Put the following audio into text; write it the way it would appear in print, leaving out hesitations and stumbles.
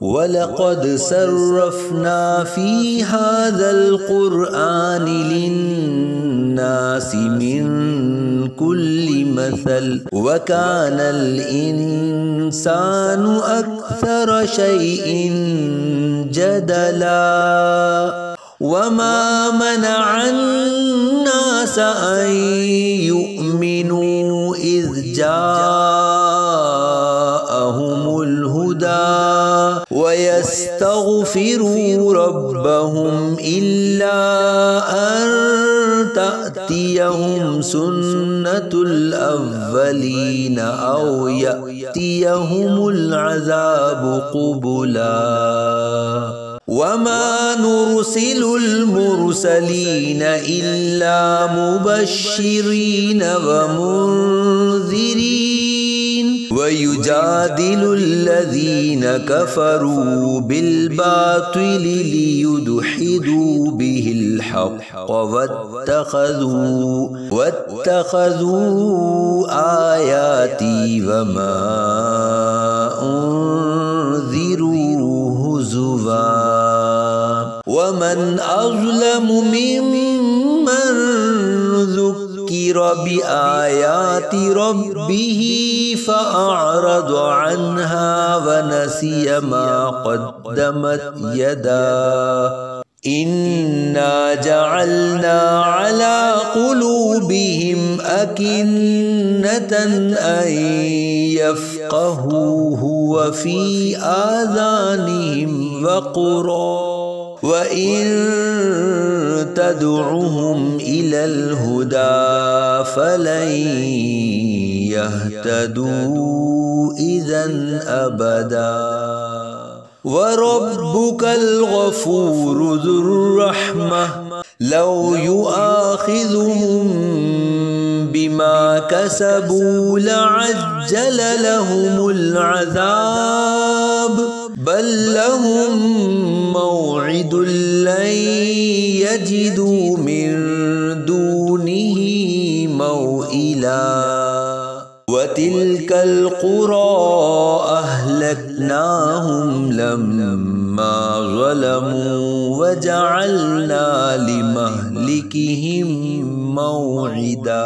वलक़द सर्रफ़ना फ़ी हाज़ल क़ुरआनि लिन्नासि मिन कुल्लि मसल वकानल इंसानु अक्सर शैइन जदला वमा मनअन नास अन युमिनू इज़ जाअहुमुल हुदा वयस्तग़फ़िरू रब्बहुम इल्ला अन तअतियहुम सुन्नतुल अव्वलीन औ यअतियहुमुल अज़ाबु क़ुबुला वमा नुरसिलुल मुरसलीन इल्ला मुबश्शिरीन व मुन्ज़िरीन वयुजादिलुल्लज़ीन कफ़रू बिल्बातिलि लियुदहिदू बिहिल हक़्क़ वत्तख़ज़ू आयाती वमा उन्ज़िरू हुज़ुवा वमन अज़लमु मिम्मन ज़ुक्किर बिआयाति रब्बिही फ़अअरज़ अन्हा वनसिय मा क़द्दमत यदाहु इन्ना जअलना अला क़ुलूबिहिम अकिन्नतन अन यफ़क़हूहु व फ़ी आज़ानिहिम वक़रा व इन तदउहुम इलल हुदा फलन यहतदू इज़न अबदा वरब्बुकल गफूरु ज़ुर्रहमह लौ युआखिज़ुहुम बिमा कसबू लअज्जल लहुमुल अज़ाब बल लहुम मौइदुन लन यजिदू मिन दूनिही मौइला वतिल्कल क़ुरा अहलकनाहुम लम्मा ज़लमू वजअलना लिमहलिकिहिम मौइदा।